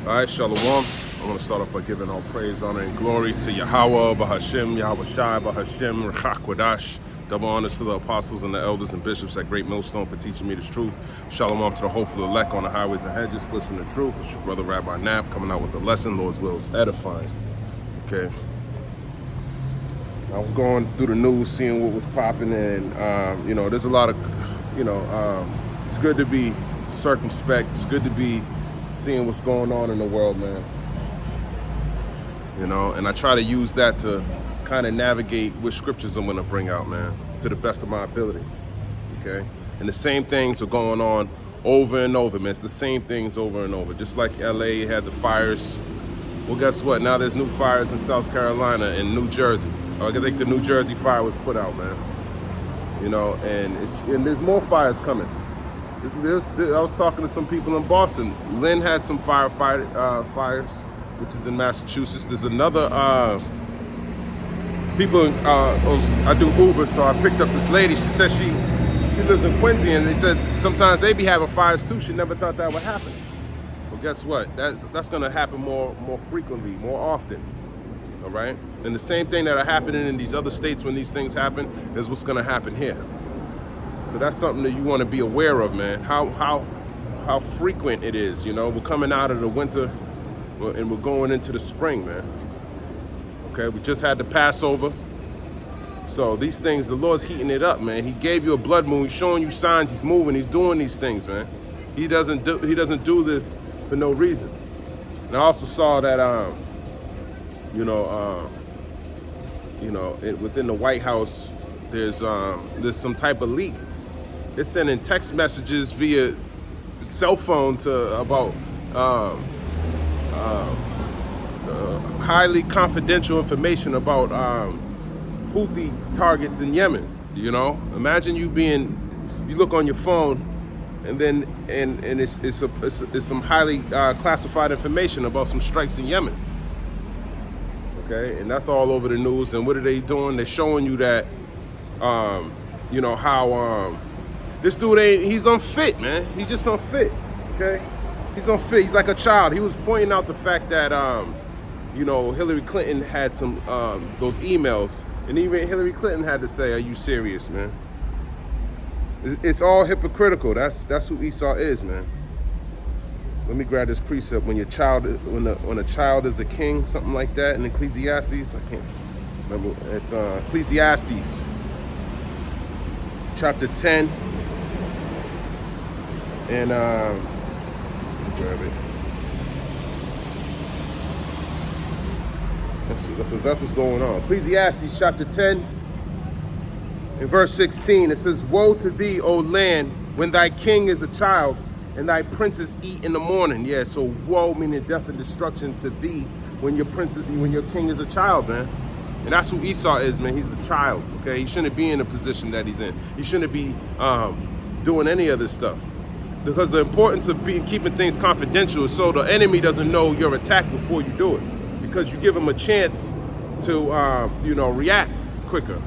All right, Shalom. I want to start off by giving all praise, honor, and glory to Yahweh, Bahashem, Yahweh Shai, Bahashem, Rechak Wadash. Double honors to the apostles and the elders and bishops at Great Millstone for teaching me this truth. Shalom to the hopeful elect on the highways and hedges, pushing the truth. It's your brother Rabbi Knapp coming out with the lesson. Lord's will is edifying. Okay. I was going through the news, seeing what was popping, and there's a lot of, it's good to be circumspect. It's good to be seeing what's going on in the world, man. And I try to use that to kind of navigate which scriptures I'm going to bring out, man, to the best of my ability, okay? And the same things are going on over and over, man. It's the same things over and over. Just like LA had the fires. Well, guess what? Now there's new fires in South Carolina and New Jersey. I think the New Jersey fire was put out, man. And there's more fires coming. I was talking to some people in Boston. Lynn had some fires, which is in Massachusetts. There's another, I do Uber, so I picked up this lady. She said she lives in Quincy, and they said sometimes they be having fires too. She never thought that would happen. Well, guess what? That's gonna happen more frequently, more often, all right? And the same thing that are happening in these other states when these things happen is what's gonna happen here. So that's something that you wanna be aware of, man, how frequent it is, We're coming out of the winter and we're going into the spring, man. Okay, we just had the Passover. So these things, the Lord's heating it up, man. He gave you a blood moon. He's showing you signs. He's moving. He's doing these things, man. He doesn't do this for no reason. And I also saw that, within the White House, there's some type of leak. They're sending text messages via cell phone about highly confidential information about Houthi targets in Yemen. Imagine you look on your phone, and then it's some highly classified information about some strikes in Yemen. Okay, and that's all over the news. And what are they doing? They're showing you that, how this dude he's unfit, man. He's just unfit. Okay, he's unfit. He's like a child. He was pointing out the fact that Hillary Clinton had some those emails, and even Hillary Clinton had to say, "Are you serious, man?" It's all hypocritical. That's who Esau is, man. Let me grab this precept. When a child is a king, something like that in Ecclesiastes. I can't remember. It's Ecclesiastes, chapter 10, and let me grab it. Because that's what's going on. Ecclesiastes chapter 10 in verse 16, it says, "Woe to thee, O land, when thy king is a child, and thy princes eat in the morning." Yeah, so woe meaning death and destruction to thee when your king is a child, man. And that's who Esau is, man. He's the child, okay? He shouldn't be in the position that he's in. He shouldn't be doing any of this stuff. Because the importance of keeping things confidential is so the enemy doesn't know your attack before you do it. Because you give them a chance to, react quicker,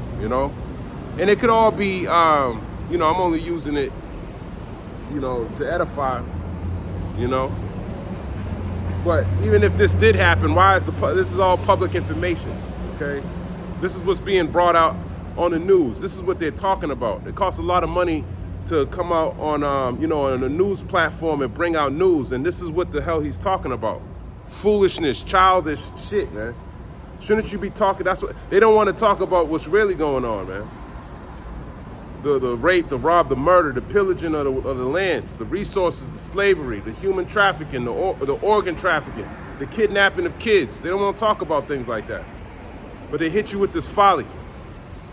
And it could all be, I'm only using it, to edify, But even if this did happen, this is all public information, okay? This is what's being brought out on the news. This is what they're talking about. It costs a lot of money to come out on, on a news platform and bring out news. And this is what the hell he's talking about. Foolishness, childish shit, man. Shouldn't you be talking? That's what they don't want to talk about. What's really going on, man? The rape, the rob, the murder, the pillaging of the lands, the resources, the slavery, the human trafficking, the organ trafficking, the kidnapping of kids. They don't want to talk about things like that, but they hit you with this folly.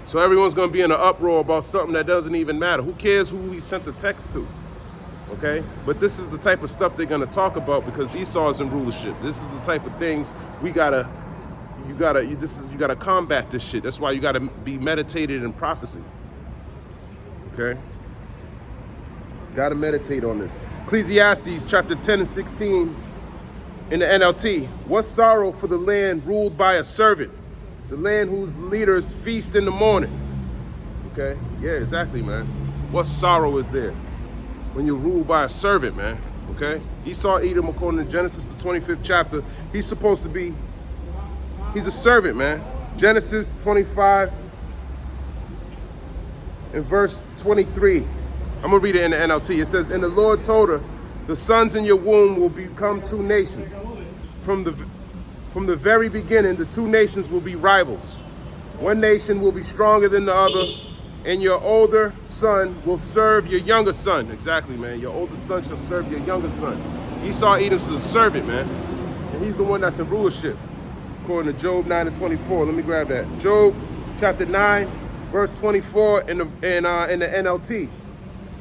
So everyone's going to be in an uproar about something that doesn't even matter. Who cares who he sent the text to? Okay, but this is the type of stuff they're gonna talk about because Esau is in rulership. This is the type of things you gotta combat this shit. That's why you gotta be meditated in prophecy. Okay, gotta meditate on this. Ecclesiastes chapter 10 and 16 in the NLT. What sorrow for the land ruled by a servant, the land whose leaders feast in the morning. Okay, yeah, exactly, man. What sorrow is there when you're ruled by a servant, man? Okay? Esau, Edom, according to Genesis, the 25th chapter, he's supposed to be, he's a servant, man. Genesis 25 and verse 23. I'm going to read it in the NLT. It says, and the Lord told her, the sons in your womb will become two nations. From the very beginning, the two nations will be rivals. One nation will be stronger than the other, and your older son will serve your younger son. Exactly, man. Your older son shall serve your younger son. Esau, Edom's a servant, man. And he's the one that's in rulership, according to Job 9 and 24. Let me grab that. Job chapter 9, verse 24 in the NLT.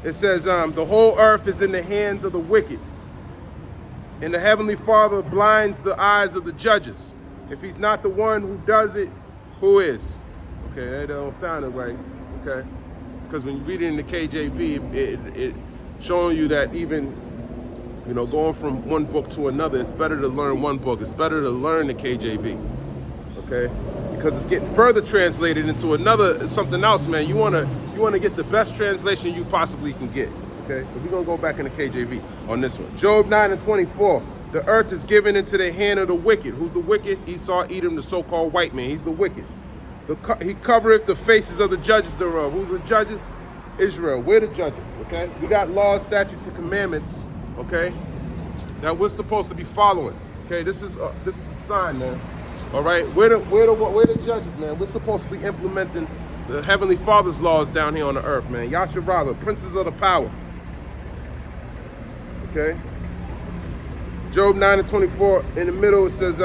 It says, the whole earth is in the hands of the wicked, and the Heavenly Father blinds the eyes of the judges. If he's not the one who does it, who is? Okay, that don't sound right, okay? Because when you read it in the KJV, it showing you that even, you know, going from one book to another, it's better to learn one book. It's better to learn the KJV, okay? Because it's getting further translated into another, something else, man. You wanna get the best translation you possibly can get. Okay, so we're gonna go back in the KJV on this one. Job 9 and 24. The earth is given into the hand of the wicked. Who's the wicked? Esau, Edom, the so-called white man. He's the wicked. He covereth the faces of the judges thereof. Who's the judges? Israel. We're the judges. Okay, we got laws, statutes, and commandments. Okay, that we're supposed to be following. Okay, this is the sign, man. All right, we're the judges, man. We're supposed to be implementing the Heavenly Father's laws down here on the earth, man. Yasharala, princes of the power. Okay. Job 9 and 24, in the middle it says,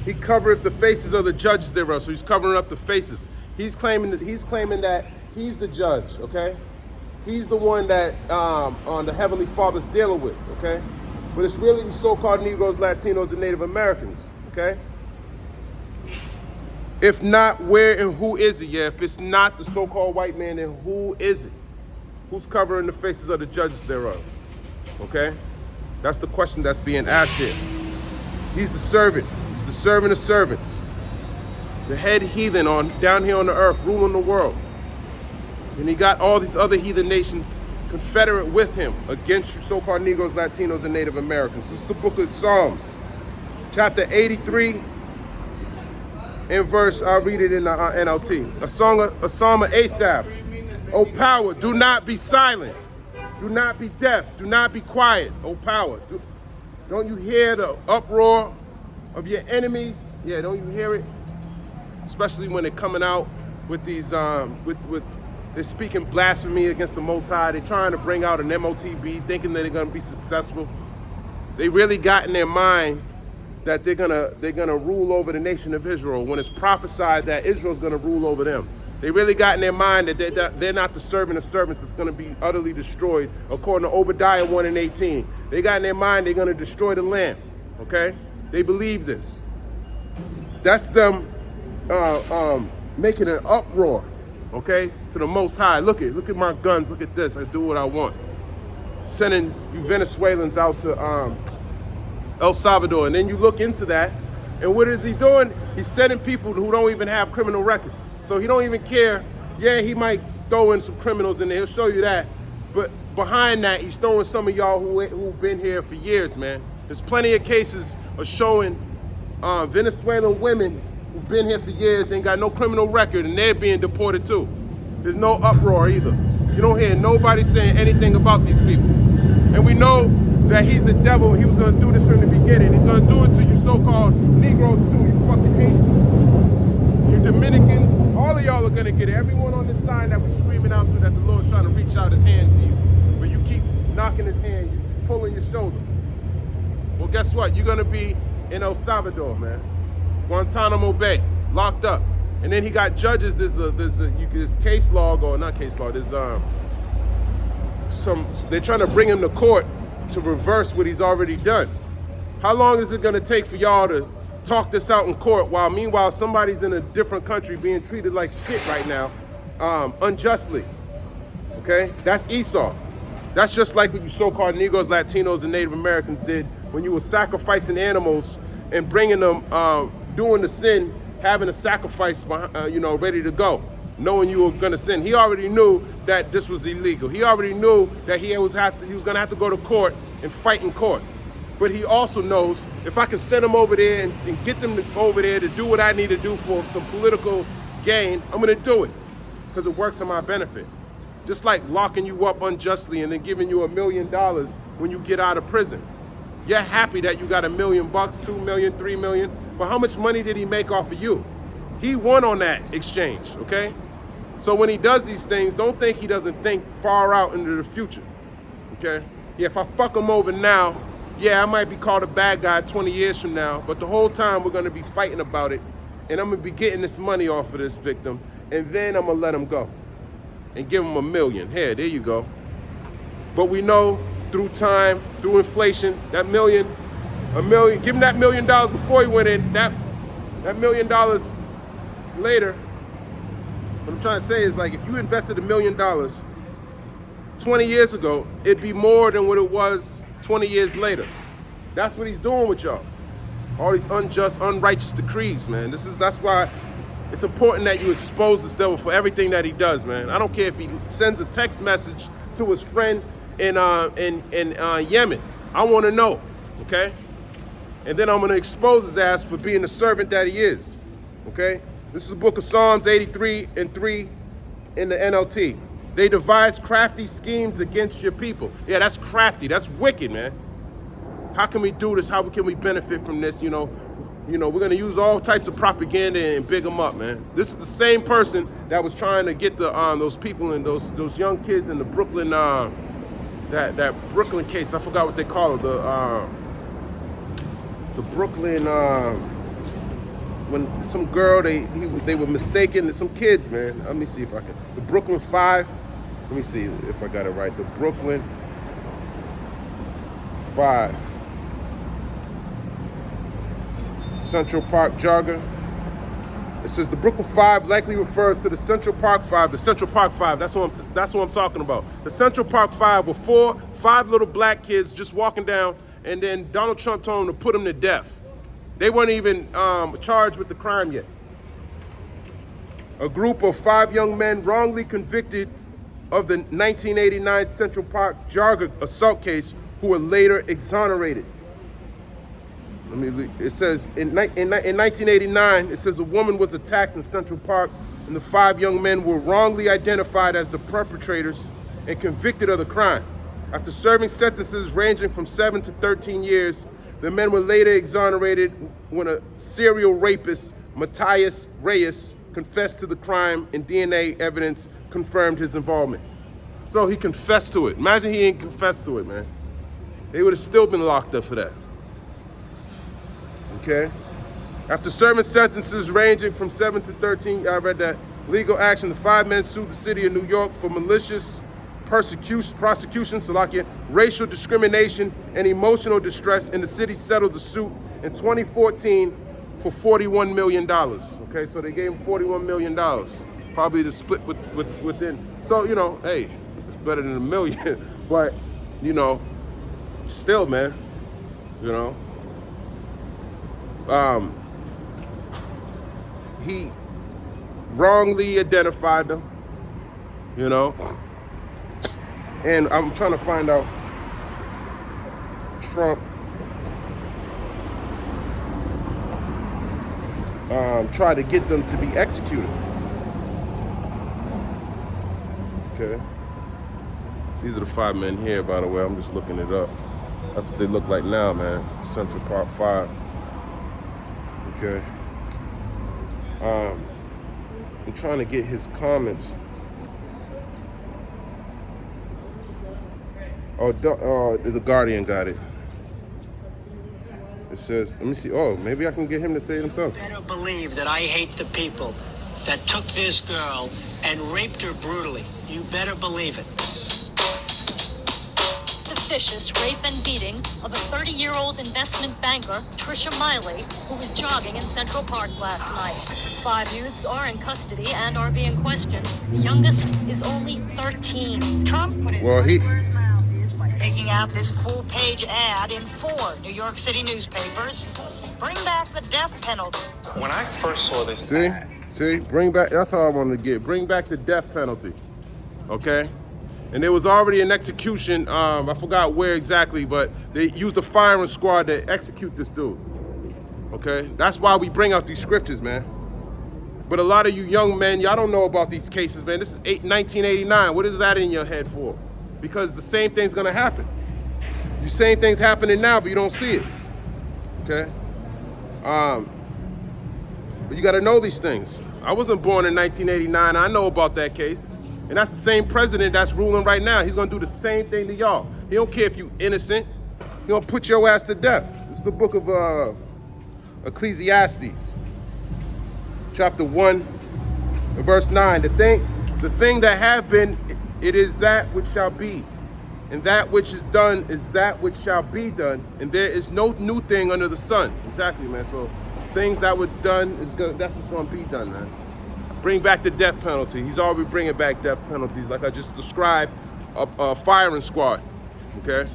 he covereth the faces of the judges thereof. So he's covering up the faces. He's claiming that he's the judge, okay? He's the one that on the Heavenly Father's dealing with, okay? But it's really the so-called Negroes, Latinos, and Native Americans, okay? If not, where and who is it? Yeah, if it's not the so-called white man, then who is it? Who's covering the faces of the judges thereof? Okay? That's the question that's being asked here. He's the servant. He's the servant of servants. The head heathen down here on the earth, ruling the world. And he got all these other heathen nations confederate with him against you so-called Negroes, Latinos, and Native Americans. This is the book of Psalms, chapter 83, and verse, I'll read it in the NLT. A psalm of Asaph. O power, do not be silent. Do not be deaf. Do not be quiet. O power, don't you hear the uproar of your enemies? Yeah, don't you hear it? Especially when they're coming out with these, they're speaking blasphemy against the Most High. They're trying to bring out an MOTB, thinking that they're gonna be successful. They really got in their mind that they're gonna rule over the nation of Israel when it's prophesied that Israel's gonna rule over them. They really got in their mind that they're not the servant of servants that's going to be utterly destroyed, according to Obadiah 1 and 18. They got in their mind they're going to destroy the land, okay? They believe this. That's them making an uproar, okay, to the Most High. Look at my guns, look at this, I do what I want. Sending you Venezuelans out to El Salvador, and then you look into that, and what is he doing? He's sending people who don't even have criminal records. So he don't even care. Yeah, he might throw in some criminals in there. He'll show you that. But behind that, he's throwing some of y'all who've been here for years, man. There's plenty of cases of showing Venezuelan women who've been here for years, ain't got no criminal record, and they're being deported too. There's no uproar either. You don't hear nobody saying anything about these people. And we know that he's the devil. He was going to do this from the beginning. He's going to do it to you so-called Negroes too, you fucking Haitians, you Dominicans. All of y'all are going to get it. Everyone on this sign that we screaming out to, that the Lord's trying to reach out his hand to you. But you keep knocking his hand, you pulling your shoulder. Well, guess what? You're going to be in El Salvador, man. Guantanamo Bay, locked up. And then he got judges. There's case log, or not case log. There's they're trying to bring him to court to reverse what he's already done. How long is it going to take for y'all to talk this out in court while meanwhile somebody's in a different country being treated like shit right now, unjustly? Okay, that's Esau. That's just like what you so-called Negroes, Latinos, and Native Americans did when you were sacrificing animals and bringing them, doing the sin, having a sacrifice, ready to go. knowing you were gonna sin. He already knew that this was illegal. He already knew that he was gonna have to go to court and fight in court. But he also knows if I can send them over there and get them over there to do what I need to do for some political gain, I'm gonna do it because it works in my benefit. Just like locking you up unjustly and then giving you $1 million when you get out of prison. You're happy that you got $1 million, $2 million, $3 million, but how much money did he make off of you? He won on that exchange, okay? So when he does these things, don't think he doesn't think far out into the future, okay? Yeah, if I fuck him over now, yeah, I might be called a bad guy 20 years from now, but the whole time we're gonna be fighting about it, and I'm gonna be getting this money off of this victim, and then I'm gonna let him go and give him $1 million. Here, there you go. But we know through time, through inflation, that $1 million, give him that $1 million before he went in, that $1 million later. What I'm trying to say is, like, if you invested $1 million 20 years ago, it'd be more than what it was 20 years later. That's what he's doing with y'all. All these unjust, unrighteous decrees, man. That's why it's important that you expose this devil for everything that he does, man. I don't care if he sends a text message to his friend in Yemen. I want to know, okay? And then I'm going to expose his ass for being the servant that he is, okay? This is the book of Psalms 83:3 in the NLT. They devise crafty schemes against your people. Yeah, that's crafty. That's wicked, man. How can we do this? How can we benefit from this? You know, we're going to use all types of propaganda and big them up, man. This is the same person that was trying to get the those people and those young kids in the Brooklyn that Brooklyn case. I forgot what they call it. The Brooklyn when some girl they were mistaken, some kids, man. Let me see if I can. The Brooklyn 5. Let me see if I got it right. The Brooklyn 5. Central Park jogger. It says the Brooklyn 5 likely refers to the Central Park 5. The Central Park 5. That's what I'm talking about. The Central Park 5 were 5 little black kids just walking down, and then Donald Trump told them to put them to death. They weren't even charged with the crime yet. A group of 5 young men wrongly convicted of the 1989 Central Park jogger assault case who were later exonerated. It says in 1989, it says a woman was attacked in Central Park and the 5 young men were wrongly identified as the perpetrators and convicted of the crime. After serving sentences ranging from 7 to 13 years, the men were later exonerated when a serial rapist, Matthias Reyes, confessed to the crime and DNA evidence confirmed his involvement. So he confessed to it. Imagine he ain't confessed to it, man. They would have still been locked up for that. Okay? After serving sentences ranging from 7 to 13, I read that, legal action, the 5 men sued the city of New York for malicious prosecution, racial discrimination, and emotional distress, and the city settled the suit in 2014 for $41 million. Okay, so they gave him $41 million. Probably the split within. So, hey, it's better than $1 million. But, still, man, he wrongly identified them, and I'm trying to find out Trump tried to get them to be executed. Okay. These are the 5 men here, by the way. I'm just looking it up. That's what they look like now, man. Central Park 5. Okay. I'm trying to get his comments. The Guardian got it. It says, let me see. Oh, maybe I can get him to say it himself. You better believe that I hate the people that took this girl and raped her brutally. You better believe it. The vicious rape and beating of a 30-year-old investment banker, Trisha Miley, who was jogging in Central Park last night. 5 youths are in custody and are being questioned. The youngest is only 13. Trump put his money where his mouth is by taking out this full-page ad in 4 New York City newspapers. Bring back the death penalty. When I first saw this See? ad, See, bring back, that's how I wanted to get. Bring back the death penalty, okay? And there was already an execution, I forgot where exactly, but they used a firing squad to execute this dude, okay? That's why we bring out these scriptures, man. But a lot of you young men, y'all don't know about these cases, man. This is 1989. What is that in your head for? Because the same thing's gonna happen. You same thing's happening now, but you don't see it, okay? But you gotta know these things. I wasn't born in 1989. I know about that case. And that's the same president that's ruling right now. He's gonna do the same thing to y'all. He don't care if you innocent. He gonna put your ass to death. This is the book of Ecclesiastes, chapter 1, verse 9. The thing that have been, it is that which shall be. And that which is done is that which shall be done. And there is no new thing under the sun. Exactly, man. So things that were done, that's what's gonna be done, man. Bring back the death penalty. He's already bringing back death penalties, like I just described, a firing squad, okay?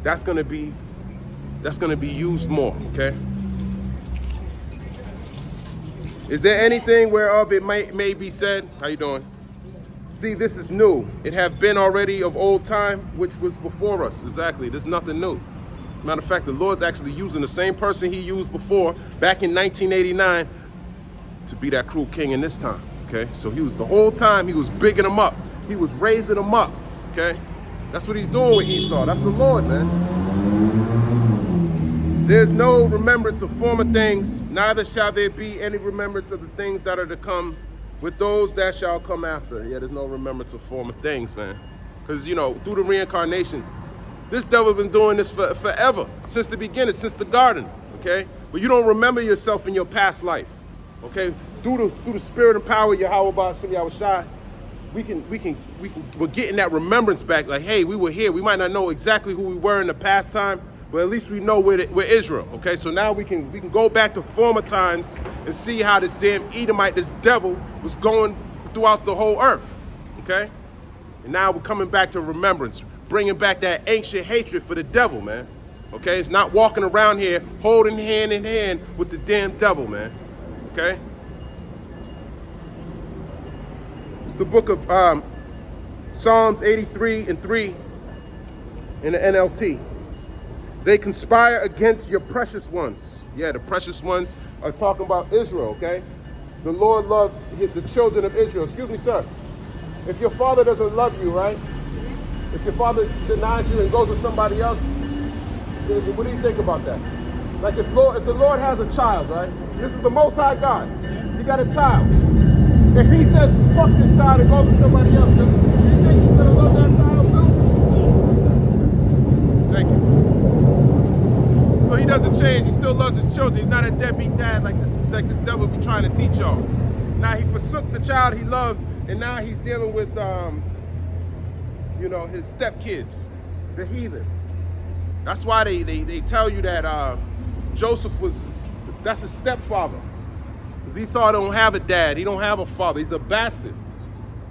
That's gonna be used more, okay? Is there anything whereof it may be said? How you doing? See, this is new. It have been already of old time, which was before us. Exactly, there's nothing new. Matter of fact, the Lord's actually using the same person he used before, back in 1989, to be that cruel king in this time, okay? So he was, the whole time, he was bigging them up. He was raising them up, okay? That's what he's doing with Esau. That's the Lord, man. There's no remembrance of former things, neither shall there be any remembrance of the things that are to come with those that shall come after. Yeah, there's no remembrance of former things, man. Because, you know, through the reincarnation, this devil been doing this forever, since the beginning, since the garden, okay? But you don't remember yourself in your past life. Okay, through the spirit and power of Yahweh Ba'ashem Yahushai, we're getting that remembrance back. Like, hey, we were here. We might not know exactly who we were in the past time, but at least we know we're Israel. Okay, so now we can go back to former times and see how this damn Edomite, this devil, was going throughout the whole earth. Okay, and now we're coming back to remembrance, bringing back that ancient hatred for the devil, man. Okay, it's not walking around here holding hand in hand with the damn devil, man. Okay? It's the book of Psalms 83:3 in the NLT. They conspire against your precious ones. Yeah, the precious ones are talking about Israel, okay? The Lord loved the children of Israel. Excuse me, sir. If your father doesn't love you, right? If your father denies you and goes with somebody else, what do you think about that? Like if the Lord has a child, right? This is the Most High God. He got a child. If he says, fuck this child and goes with somebody else, do you think he's gonna love that child too? Thank you. So he doesn't change. He still loves his children. He's not a deadbeat dad like this devil be trying to teach y'all. Now he forsook the child he loves, and now he's dealing with, you know, his stepkids, the heathen. That's why they tell you that Joseph that's his stepfather. Because Esau don't have a dad. He don't have a father. He's a bastard.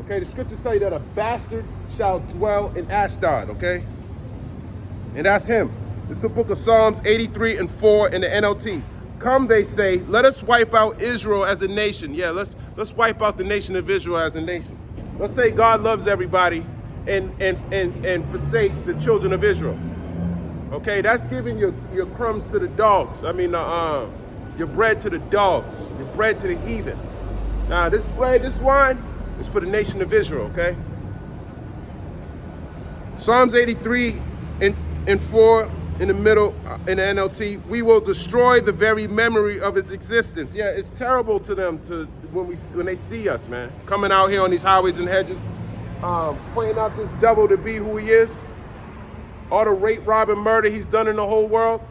Okay, the scriptures tell you that a bastard shall dwell in Ashdod, okay? And that's him. This is the book of Psalms 83:4 in the NLT. Come, they say, let us wipe out Israel as a nation. Yeah, let's wipe out the nation of Israel as a nation. Let's say God loves everybody and forsake the children of Israel. Okay, that's giving your crumbs to the dogs. I mean, your bread to the dogs, your bread to the heathen. Now, this bread, this wine, is for the nation of Israel, okay? Psalms 83:4 in the middle, in the NLT, we will destroy the very memory of its existence. Yeah, it's terrible to them when they see us, man, coming out here on these highways and hedges, pointing out this devil to be who he is, all the rape, rob, and murder he's done in the whole world,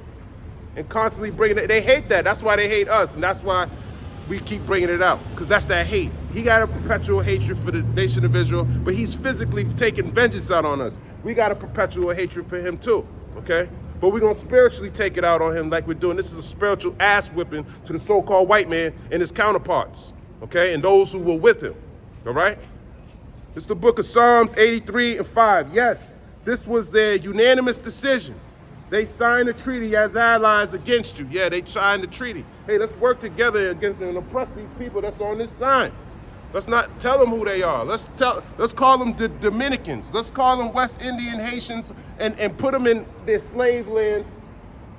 and constantly bringing it. They hate that. That's why they hate us, and that's why we keep bringing it out, because that's that hate. He got a perpetual hatred for the nation of Israel, but he's physically taking vengeance out on us. We got a perpetual hatred for him too, okay? But we're going to spiritually take it out on him like we're doing. This is a spiritual ass whipping to the so-called white man and his counterparts, okay? And those who were with him, all right? It's the book of Psalms 83:5. Yes, this was their unanimous decision. They signed a treaty as allies against you. Yeah, they signed the treaty. Hey, let's work together against and oppress these people that's on this sign. Let's not tell them who they are. Let's call them the Dominicans. Let's call them West Indian Haitians and put them in their slave lands,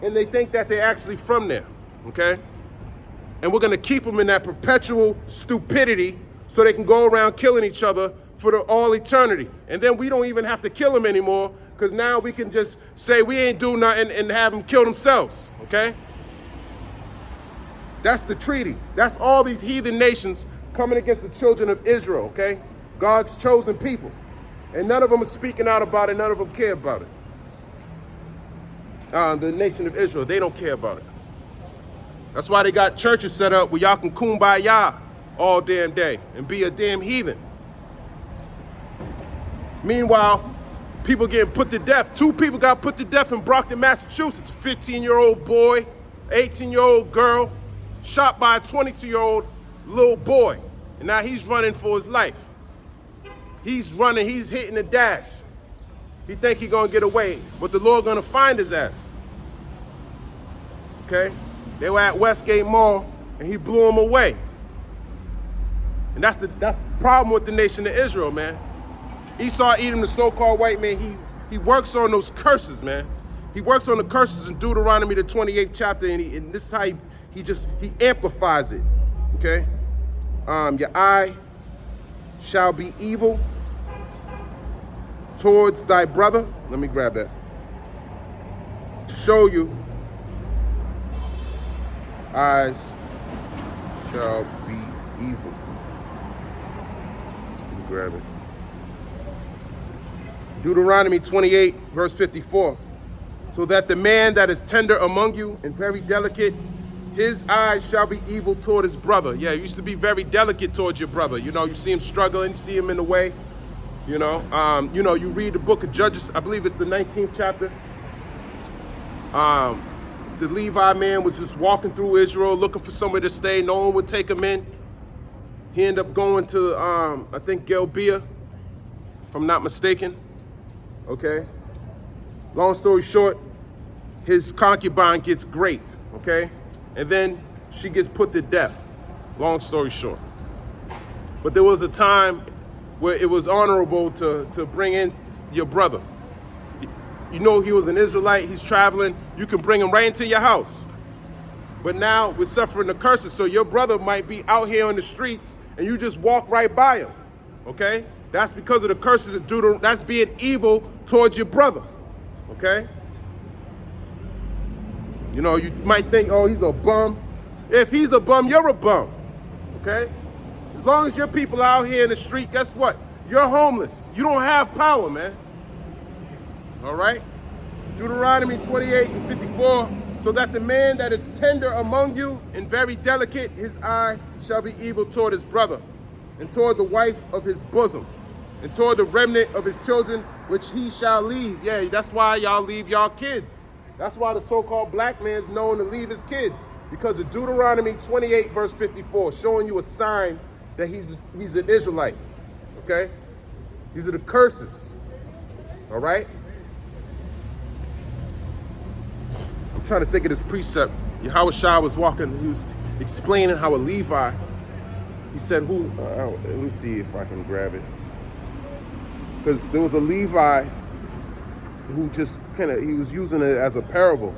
and they think that they're actually from there, okay? And we're gonna keep them in that perpetual stupidity so they can go around killing each other for all eternity. And then we don't even have to kill them anymore, because now we can just say we ain't do nothing and have them kill themselves, okay? That's the treaty. That's all these heathen nations coming against the children of Israel, okay? God's chosen people. And none of them are speaking out about it. None of them care about it. The nation of Israel, they don't care about it. That's why they got churches set up where y'all can kumbaya all damn day and be a damn heathen. Meanwhile, people getting put to death. 2 people got put to death in Brockton, Massachusetts. A 15-year-old boy, 18-year-old girl, shot by a 22-year-old little boy. And now he's running for his life. He's running, he's hitting the dash. He think he's gonna get away, but the Lord gonna find his ass. Okay? They were at Westgate Mall and he blew them away. And that's the problem with the nation of Israel, man. Esau Edom, the so-called white man, he works on those curses, man. He works on the curses in Deuteronomy, the 28th chapter, and this is how he amplifies it, okay? Your eye shall be evil towards thy brother. Let me grab that. To show you, eyes shall be evil. Let me grab it. Deuteronomy 28, verse 54. So that the man that is tender among you and very delicate, his eyes shall be evil toward his brother. Yeah, you used to be very delicate towards your brother. You know, you see him struggling, you see him in the way. You know, you read the book of Judges, I believe it's the 19th chapter. The Levi man was just walking through Israel looking for somewhere to stay. No one would take him in. He ended up going to, I think, Gibeah, if I'm not mistaken. Okay? Long story short, his concubine gets great, okay? And then she gets put to death. Long story short. But there was a time where it was honorable to bring in your brother. You know he was an Israelite, he's traveling, you can bring him right into your house. But now we're suffering the curses, so your brother might be out here on the streets and you just walk right by him, okay? That's because of the curses of Deuteronomy. That's being evil towards your brother, okay? You know, you might think, oh, he's a bum. If he's a bum, you're a bum, okay? As long as your people out here in the street, guess what? You're homeless. You don't have power, man. All right? Deuteronomy 28 and 54. So that the man that is tender among you and very delicate, his eye shall be evil toward his brother, and toward the wife of his bosom, and toward the remnant of his children, which he shall leave. Yeah, that's why y'all leave y'all kids. That's why the so-called black man's known to leave his kids, because of Deuteronomy 28, verse 54, showing you a sign that he's an Israelite, okay? These are the curses, all right? I'm trying to think of this precept. Yahushua was walking, he was explaining how a Levi, he said let me see if I can grab it. Because there was a Levi who just he was using it as a parable.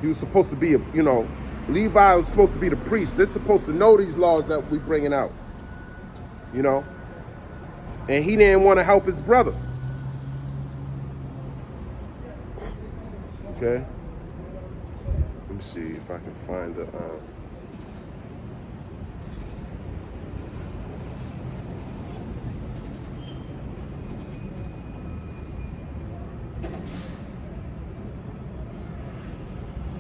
He was supposed to be Levi was supposed to be the priest. They're supposed to know these laws that we're bringing out, you know? And he didn't want to help his brother. Okay? Let me see if I can find the...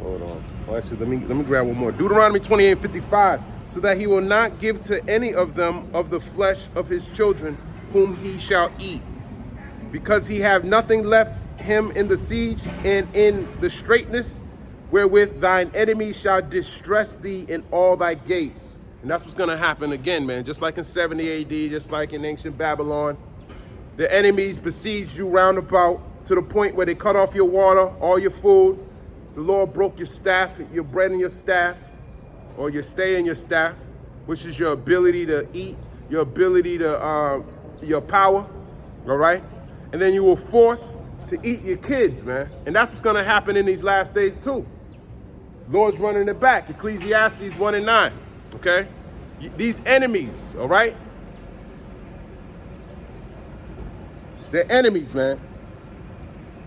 Hold on. Well, actually, let me grab one more. Deuteronomy 28:55. So that he will not give to any of them of the flesh of his children whom he shall eat, because he have nothing left him in the siege and in the straitness, wherewith thine enemies shall distress thee in all thy gates. And that's what's going to happen again, man. Just like in 70 AD, just like in ancient Babylon. The enemies besieged you round about, to the point where they cut off your water, all your food. The Lord broke your staff, your bread and your staff, or your stay and your staff, which is your ability to eat, your ability to, your power, all right? And then you were forced to eat your kids, man. And that's what's gonna happen in these last days too. Lord's running it back, Ecclesiastes 1 and 9, okay? These enemies, all right? They're enemies, man.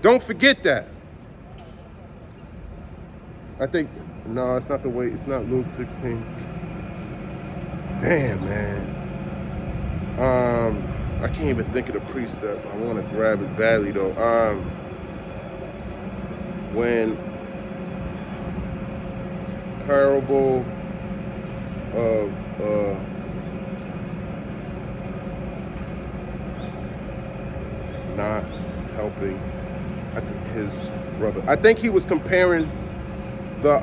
Don't forget that. I think, no, it's not the way, it's not Luke 16. Damn, man. I can't even think of the precept. I want to grab it badly, though. When parable of, not helping his brother. I think he was comparing the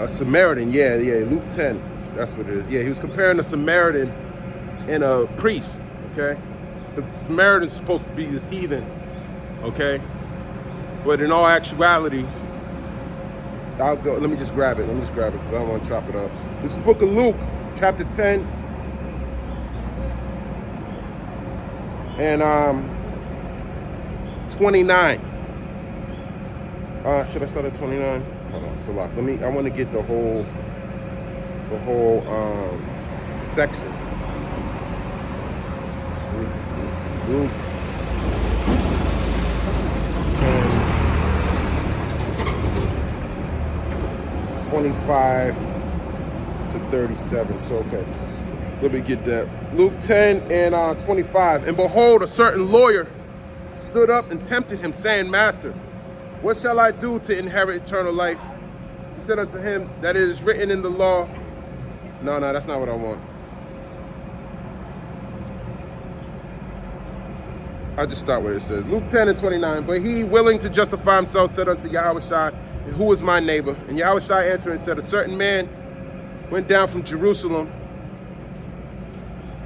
Samaritan, yeah, Luke 10, that's what it is. Yeah, he was comparing a Samaritan and a priest, okay? The Samaritan's supposed to be this heathen, okay? But in all actuality, let me just grab it because I don't want to chop it up. This is the book of Luke, chapter 10, and 29. Should I start at 29? Hold on, so I want to get the whole section. Luke 10. It's 25 to 37. So okay. Let me get that. Luke 10 and 25. And behold, a certain lawyer stood up and tempted him, saying, Master, what shall I do to inherit eternal life? He said unto him, that it is written in the law. No, that's not what I want. I'll just start where it says. Luke 10 and 29. But he, willing to justify himself, said unto Yahushua, who is my neighbor? And Yahushua answered and said, a certain man went down from Jerusalem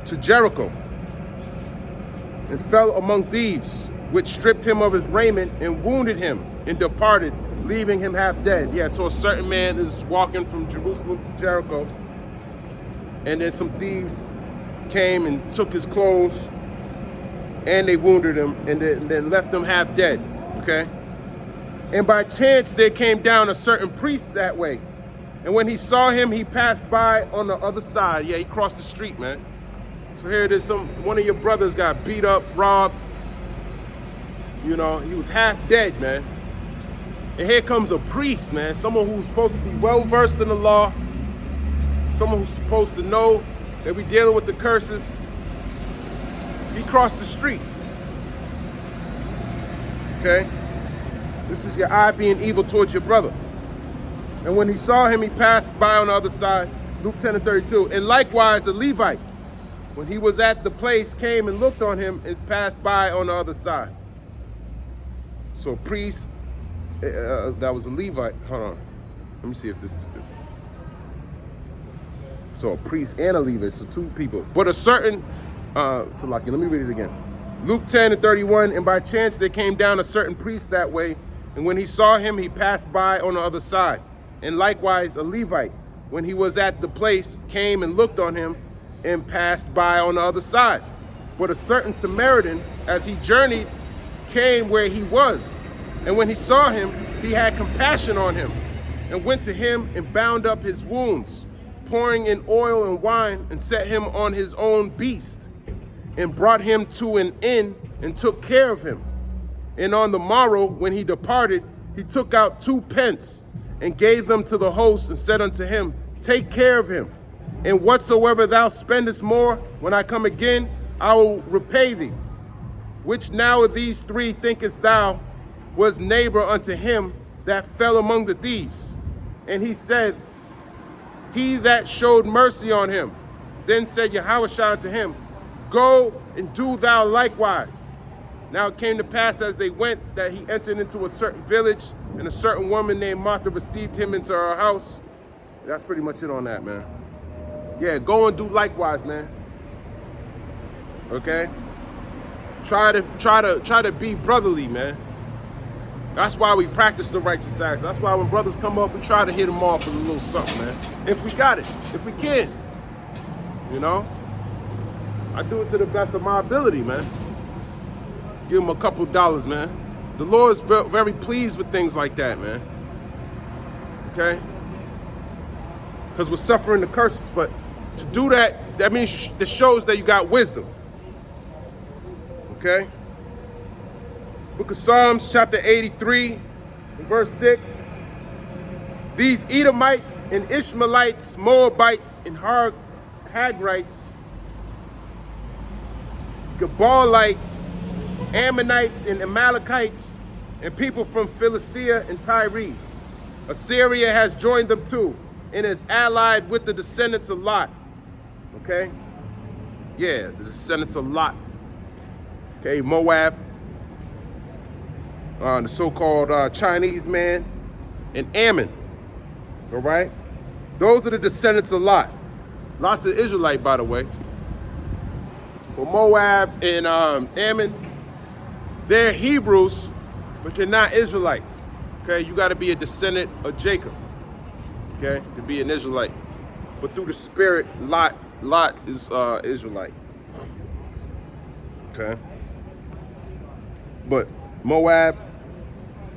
to Jericho and fell among thieves, which stripped him of his raiment and wounded him and departed, leaving him half dead. Yeah, so a certain man is walking from Jerusalem to Jericho, and then some thieves came and took his clothes, and they wounded him, and then left him half dead, okay? And by chance there came down a certain priest that way, and when he saw him, he passed by on the other side. Yeah, he crossed the street, man. So here it is, one of your brothers got beat up, robbed. You know, he was half dead, man. And here comes a priest, man, someone who's supposed to be well-versed in the law, someone who's supposed to know that we're dealing with the curses. He crossed the street, okay? This is your eye being evil towards your brother. And when he saw him, he passed by on the other side, Luke 10 and 32. And likewise, a Levite, when he was at the place, came and looked on him and passed by on the other side. So priest, that was a Levite. Hold on. Let me see if this. So a priest and a Levite, so two people. But a certain, Salaki, let me read it again. Luke 10 and 31, and by chance there came down a certain priest that way, and when he saw him, he passed by on the other side. And likewise a Levite, when he was at the place, came and looked on him and passed by on the other side. But a certain Samaritan, as he journeyed, came where he was. And when he saw him, he had compassion on him and went to him and bound up his wounds, pouring in oil and wine, and set him on his own beast, and brought him to an inn and took care of him. And on the morrow, when he departed, he took out 2 pence and gave them to the host and said unto him, take care of him, and whatsoever thou spendest more, when I come again, I will repay thee. Which now of these 3 thinkest thou was neighbor unto him that fell among the thieves? And he said, he that showed mercy on him. Then said Yahushua unto him, go and do thou likewise. Now it came to pass as they went that he entered into a certain village, and a certain woman named Martha received him into her house. That's pretty much it on that, man. Yeah, go and do likewise, man. Okay? Try to be brotherly, man. That's why we practice the righteous acts. That's why when brothers come up, we try to hit them off with a little something, man. If we got it, if we can. You know? I do it to the best of my ability, man. Give them a couple dollars, man. The Lord is very pleased with things like that, man. Okay? Because we're suffering the curses, but to do that, that means that shows that you got wisdom. Okay? Book of Psalms, chapter 83, verse 6. These Edomites and Ishmaelites, Moabites and Hagrites, Gabalites, Ammonites and Amalekites, and people from Philistia and Tyre. Assyria has joined them too, and is allied with the descendants of Lot. Okay? Yeah, the descendants of Lot. Okay, Moab, the so-called Chinese man, and Ammon. All right? Those are the descendants of Lot. Lot's an Israelite, by the way. But Moab and Ammon, they're Hebrews, but they're not Israelites. Okay, you got to be a descendant of Jacob, okay, to be an Israelite. But through the Spirit, Lot is Israelite. Okay. But Moab,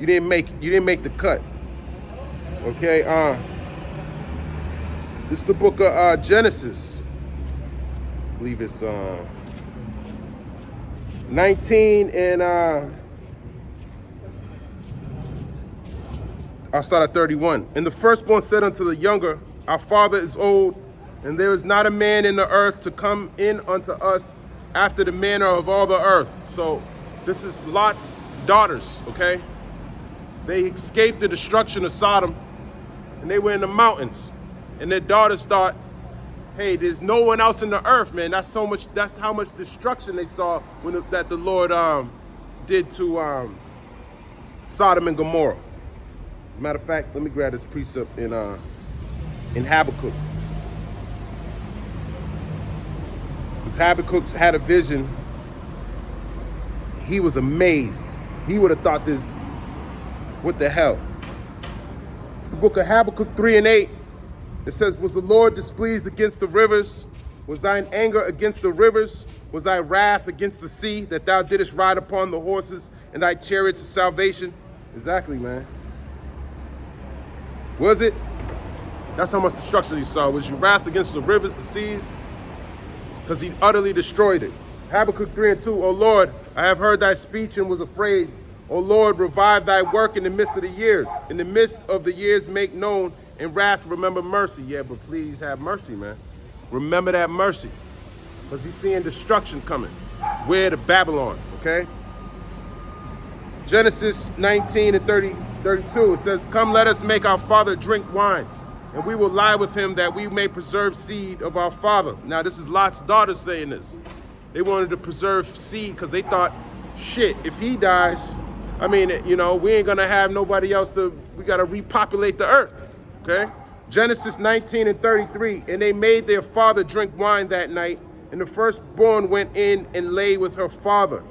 you didn't make the cut. Okay. This is the book of Genesis. I believe it's 19 and I'll start at 31. And the firstborn said unto the younger, our father is old, and there is not a man in the earth to come in unto us after the manner of all the earth. So this is Lot's daughters, okay? They escaped the destruction of Sodom, and they were in the mountains. And their daughters thought, hey, there's no one else in the earth, man. That's how much destruction they saw that the Lord did to Sodom and Gomorrah. Matter of fact, let me grab this precept in Habakkuk. Because Habakkuk had a vision. He was amazed. He would have thought this, what the hell? It's the book of Habakkuk 3 and 8. It says, was the Lord displeased against the rivers? Was thine anger against the rivers? Was thy wrath against the sea, that thou didst ride upon the horses and thy chariots of salvation? Exactly, man. Was it? That's how much destruction he saw. Was your wrath against the rivers, the seas? Because he utterly destroyed it. Habakkuk 3 and 2, O Lord, I have heard thy speech and was afraid. O Lord, revive thy work in the midst of the years. In the midst of the years make known, in wrath remember mercy. Yeah, but please have mercy, man. Remember that mercy. Because he's seeing destruction coming. Where? To Babylon, okay? Genesis 19 and 32, it says, come, let us make our father drink wine, and we will lie with him that we may preserve seed of our father. Now, this is Lot's daughters saying this. They wanted to preserve seed because they thought, shit, if he dies, I mean, you know, we ain't going to have nobody else we got to repopulate the earth, okay? Genesis 19 and 33, and they made their father drink wine that night, and the firstborn went in and lay with her father,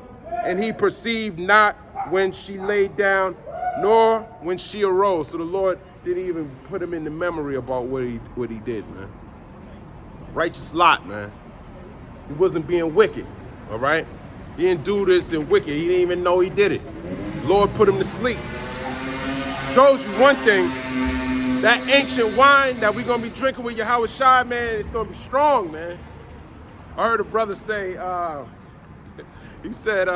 and he perceived not when she laid down, nor when she arose. So the Lord didn't even put him in the memory about what he did, man. Righteous Lot, man. He wasn't being wicked, all right? He didn't do this and wicked. He didn't even know he did it. The Lord put him to sleep. Shows you one thing, that ancient wine that we're going to be drinking with Yahweh Shai, man, it's going to be strong, man. I heard a brother say, he said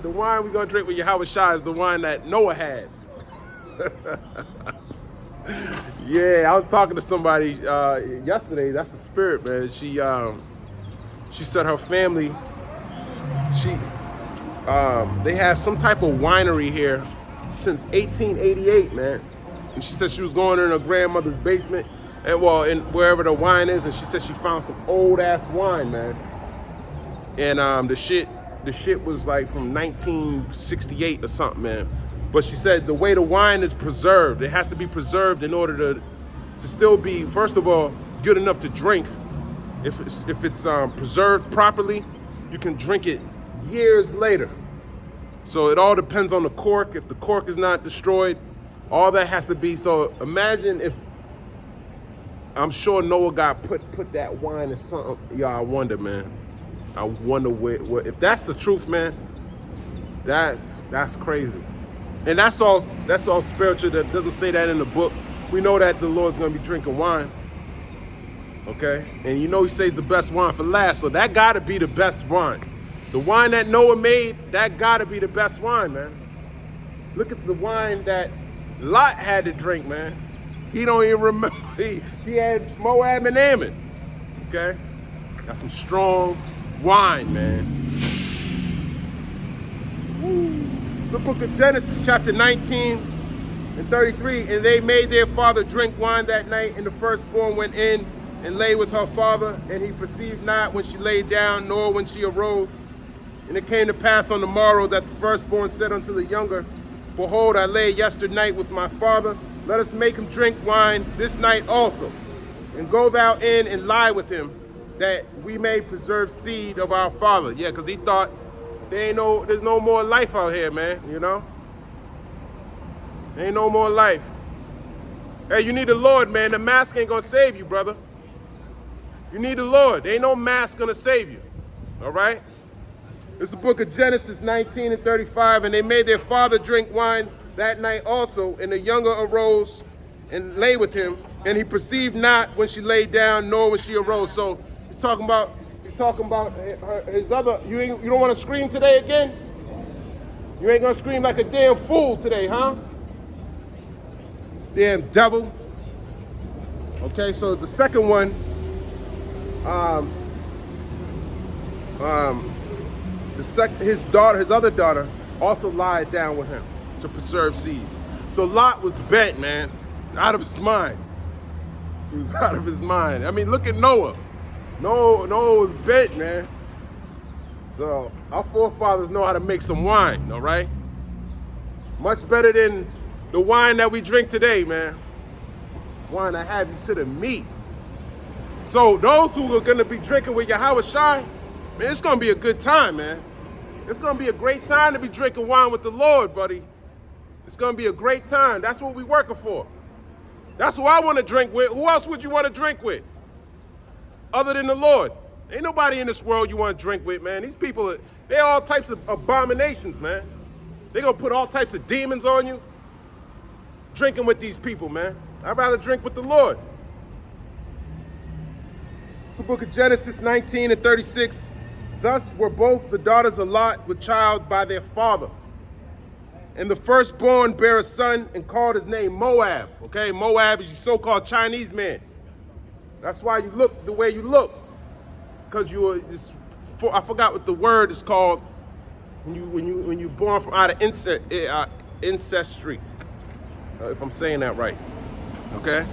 the wine we're going to drink with Yahweh Shai is the wine that Noah had. Yeah, I was talking to somebody yesterday. That's the spirit, man. She said her family, they have some type of winery here since 1888, man. And she said she was going in her grandmother's basement, and in wherever the wine is, and she said she found some old ass wine, man. And the shit was like from 1968 or something, man. But she said the way the wine is preserved, it has to be preserved in order to still be, first of all, good enough to drink, If it's preserved properly, you can drink it years later. So it all depends on the cork. If the cork is not destroyed, all that has to be. So imagine if, I'm sure Noah got put that wine in something. Y'all, I wonder, man. I wonder what if that's the truth, man. That's crazy. And that's all spiritual. That doesn't say that in the book. We know that the Lord's gonna be drinking wine. Okay? And you know he saves the best wine for last, so that gotta be the best wine. The wine that Noah made, that gotta be the best wine, man. Look at the wine that Lot had to drink, man. He don't even remember. He had Moab and Ammon. Okay? Got some strong wine, man. It's the book of Genesis, chapter 19 and 33. And they made their father drink wine that night, and the firstborn went in and lay with her father, and he perceived not when she lay down, nor when she arose. And it came to pass on the morrow that the firstborn said unto the younger, Behold, I lay yesternight with my father. Let us make him drink wine this night also. And go thou in and lie with him, that we may preserve seed of our father. Yeah, because he thought there's no more life out here, man, you know? There ain't no more life. Hey, you need the Lord, man. The mask ain't gonna save you, brother. You need the Lord. There ain't no mask gonna save you, all right? It's the book of Genesis 19 and 35, and they made their father drink wine that night also, and the younger arose and lay with him, and he perceived not when she lay down, nor when she arose. So he's talking about his other. You don't want to scream today again? You ain't gonna scream like a damn fool today, huh? Damn devil. Okay, so the second one, his other daughter also lied down with him to preserve seed. So Lot was bent, man, out of his mind. He was out of his mind. I mean, look at Noah. Noah was bent, man. So our forefathers know how to make some wine, all right? Much better than the wine that we drink today, man. Wine that have you to the meat. So those who are gonna be drinking with Yahweh Shai, man, it's gonna be a good time, man. It's gonna be a great time to be drinking wine with the Lord, buddy. It's gonna be a great time. That's what we're working for. That's who I want to drink with. Who else would you want to drink with? Other than the Lord. Ain't nobody in this world you want to drink with, man. These people, they're all types of abominations, man. They're gonna put all types of demons on you. Drinking with these people, man. I'd rather drink with the Lord. It's the book of Genesis 19 and 36. Thus were both the daughters of Lot with child by their father. And the firstborn bare a son and called his name Moab. Okay, Moab is your so-called Chinese man. That's why you look the way you look. Because I forgot what the word is called when you born from out of ancestry. If I'm saying that right. Okay?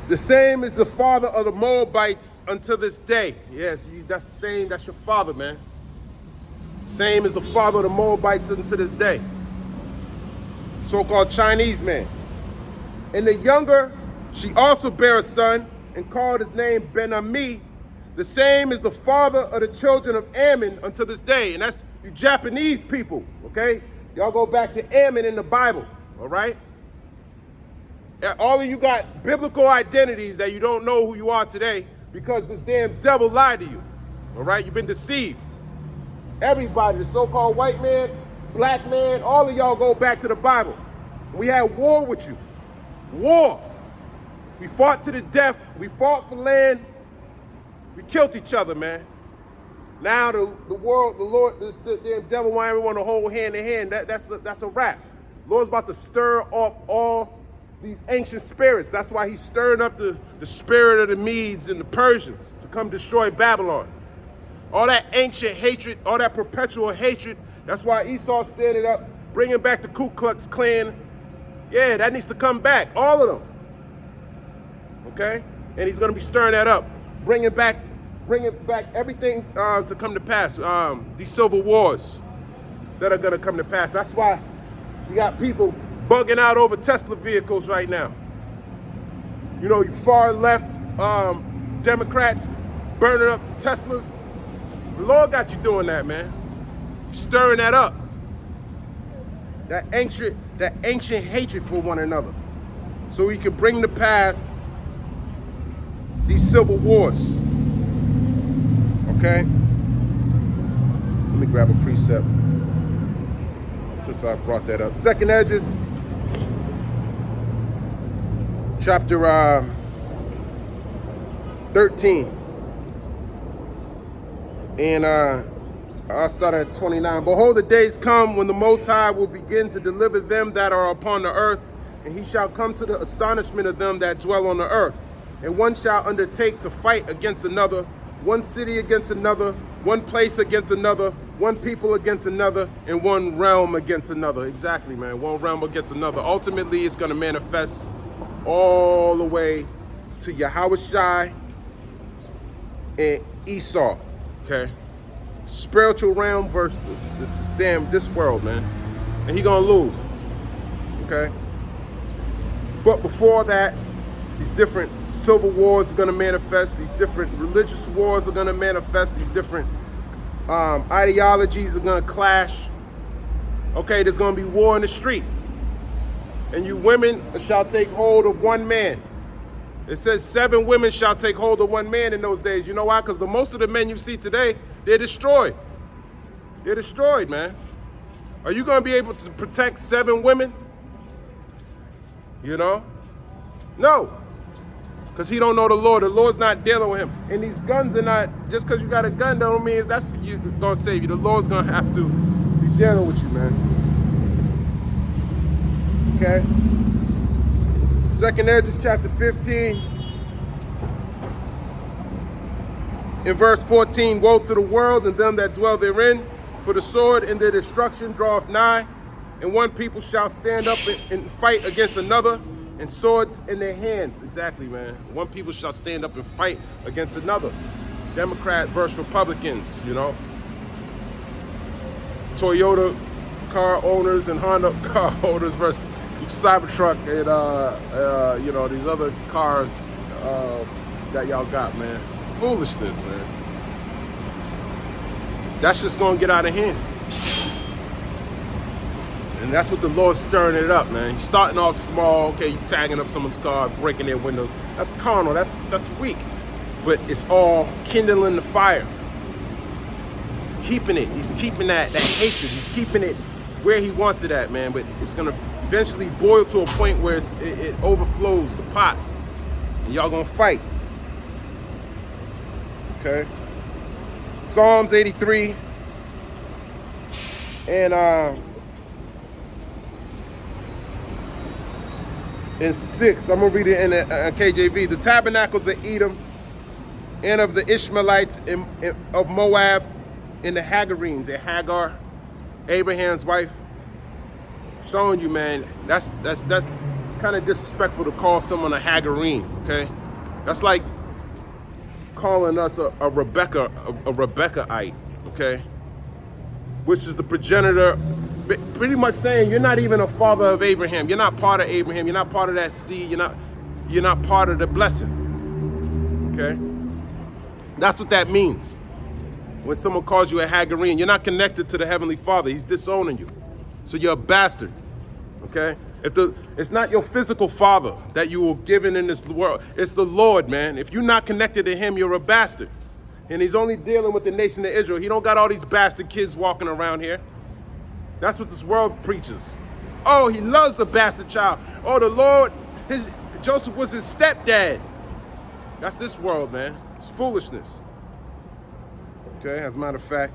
The same is the father of the Moabites unto this day. Yes, that's the same. That's your father, man. Same as the father of the Moabites unto this day. So-called Chinese man. And the younger, she also bare a son and called his name Ben-Ami. The same is the father of the children of Ammon unto this day. And that's you Japanese people, okay? Y'all go back to Ammon in the Bible, all right? All of you got biblical identities that you don't know who you are today because this damn devil lied to you, all right? You've been deceived. Everybody, the so-called white man, black man, all of y'all go back to the Bible. We had war with you. War. We fought to the death. We fought for land. We killed each other, man. Now the world, the Lord, the damn devil want everyone to hold hand in hand. That's a wrap. The Lord's about to stir up all these ancient spirits. That's why he's stirring up the spirit of the Medes and the Persians to come destroy Babylon. All that ancient hatred, all that perpetual hatred. That's why Esau's standing up, bringing back the Ku Klux Klan. Yeah, that needs to come back, all of them. Okay? And he's going to be stirring that up, bringing back everything to come to pass. These civil wars that are going to come to pass. That's why you got people bugging out over Tesla vehicles right now. You know, you far left Democrats burning up Teslas. The Lord got you doing that, man. Stirring that up. That ancient hatred for one another. So we can bring to pass these civil wars. Okay? Let me grab a precept since I brought that up. Second Edges, chapter 13. And I'll start at 29. Behold, the days come when the Most High will begin to deliver them that are upon the earth, and he shall come to the astonishment of them that dwell on the earth. And one shall undertake to fight against another, one city against another, one place against another, one people against another, and one realm against another. Exactly, man. One realm against another. Ultimately, it's going to manifest all the way to Yahushua and Esau. Okay? Spiritual realm versus this world, man. And he going to lose. Okay? But before that, these different civil wars are going to manifest. These different religious wars are going to manifest. These different ideologies are going to clash. Okay, there's going to be war in the streets. And you women shall take hold of one man. It says 7 women shall take hold of one man in those days. You know why? Because most of the men you see today, they're destroyed. They're destroyed, man. Are you going to be able to protect 7 women? You know? No. Because he don't know the Lord. The Lord's not dealing with him. And these guns are not, just because you got a gun don't mean that's going to save you. The Lord's going to have to be dealing with you, man. Okay? Second Edges chapter 15. In verse 14, woe to the world and them that dwell therein, for the sword and their destruction draweth nigh, and one people shall stand up and fight against another, and swords in their hands. Exactly, man. One people shall stand up and fight against another. Democrat versus Republicans, you know. Toyota car owners and Honda car owners versus Cybertruck and, you know, these other cars that y'all got, man. Foolishness, man. That's just going to get out of hand. And that's what the Lord's stirring it up, man. He's starting off small. Okay, you tagging up someone's car, breaking their windows. That's carnal. That's weak. But it's all kindling the fire. He's keeping it. He's keeping that hatred. He's keeping it where he wants it at, man. But it's going to eventually boil to a point where it overflows the pot. And y'all going to fight. Okay? Psalms 83. And in 6, I'm going to read it in KJV. The tabernacles of Edom and of the Ishmaelites of Moab and the Hagarenes, and Hagar, Abraham's wife. Showing you, man, that's it's kind of disrespectful to call someone a Hagarene, okay? That's like calling us a Rebeccaite, okay? Which is the progenitor, pretty much saying you're not even a father of Abraham. You're not part of Abraham. You're not part of that seed. You're not part of the blessing. Okay? That's what that means. When someone calls you a Hagarene, you're not connected to the Heavenly Father. He's disowning you. So you're a bastard. Okay? It's not your physical father that you were given in this world. It's the Lord, man. If you're not connected to him, you're a bastard. And he's only dealing with the nation of Israel. He don't got all these bastard kids walking around here. That's what this world preaches. Oh, he loves the bastard child. Oh, the Lord, Joseph was his stepdad. That's this world, man. It's foolishness. Okay, as a matter of fact.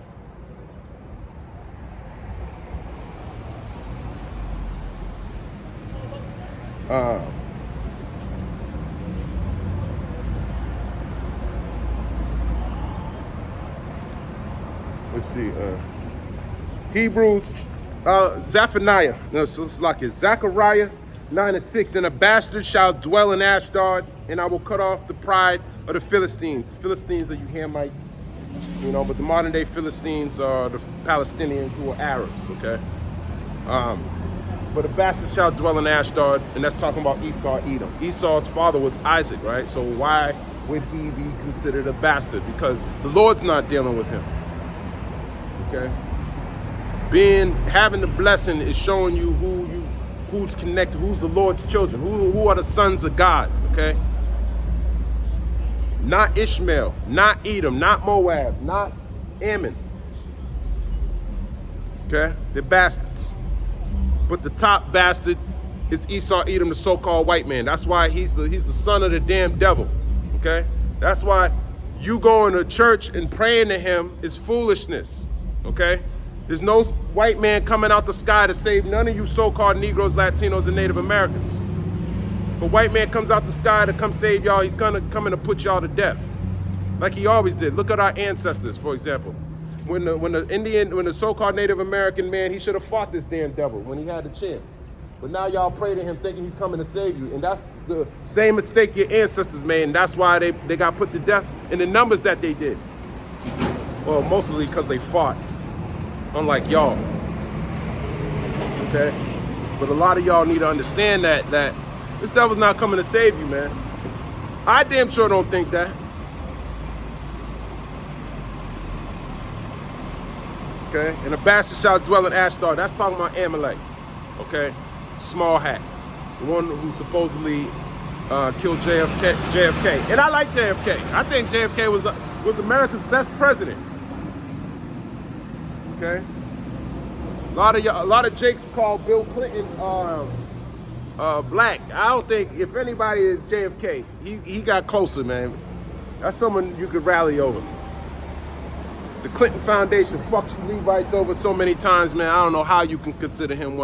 Let's see. Hebrews, Zephaniah. No, so it's like it. Zechariah 9:6. And a bastard shall dwell in Ashdod, and I will cut off the pride of the Philistines. The Philistines are you Hamites, you know, but the modern day Philistines are the Palestinians who are Arabs, okay? But a bastard shall dwell in Ashdod, and that's talking about Esau, Edom. Esau's father was Isaac, right? So why would he be considered a bastard? Because the Lord's not dealing with him. Okay? Having the blessing is showing you who's connected, who's the Lord's children, who are the sons of God, okay? Not Ishmael, not Edom, not Moab, not Ammon. Okay? They're bastards. But the top bastard is Esau, Edom, the so-called white man. That's why he's the son of the damn devil. Okay? That's why you going to church and praying to him is foolishness. Okay? There's no white man coming out the sky to save none of you so-called Negroes, Latinos, and Native Americans. If a white man comes out the sky to come save y'all, he's gonna come in to put y'all to death. Like he always did. Look at our ancestors, for example. When the so-called Native American man, he should have fought this damn devil when he had the chance. But now y'all pray to him thinking he's coming to save you. And that's the same mistake your ancestors made. And that's why they got put to death in the numbers that they did. Well, mostly because they fought, unlike y'all. Okay? But a lot of y'all need to understand that this devil's not coming to save you, man. I damn sure don't think that. Okay, and a bastard shall dwell in Ashdod. That's talking about Amalek. Okay, small hat, the one who supposedly killed JFK. And I like JFK. I think JFK was America's best president. Okay, a lot of Jakes call Bill Clinton black. I don't think if anybody is JFK, he got closer, man. That's someone you could rally over. The Clinton Foundation fucks you Levites over so many times, man. I don't know how you can consider him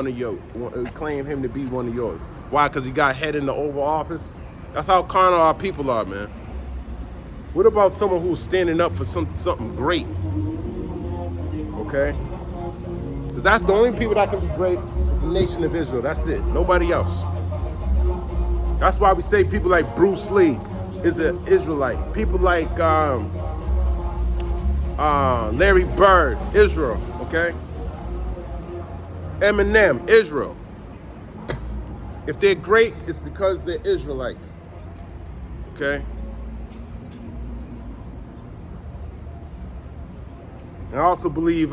claim him to be one of yours. Why? Because he got head in the Oval Office? That's how carnal our people are, man. What about someone who's standing up for something great? Okay? Because that's the only people that can be great is the nation of Israel. That's it. Nobody else. That's why we say people like Bruce Lee is an Israelite. People like Larry Bird, Israel, okay? Eminem, Israel. If they're great, it's because they're Israelites, okay? I also believe,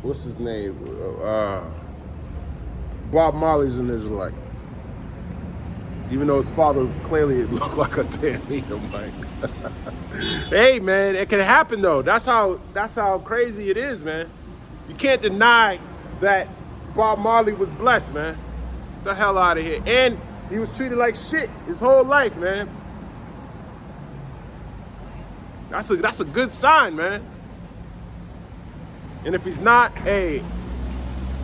what's his name? Bob Marley's an Israelite. Even though his father clearly looked like a damn Edomite. Hey, man, it can happen though. That's how crazy it is, man. You can't deny that Bob Marley was blessed, man. Get the hell out of here. And he was treated like shit his whole life, man. That's a good sign, man. And if he's not, hey,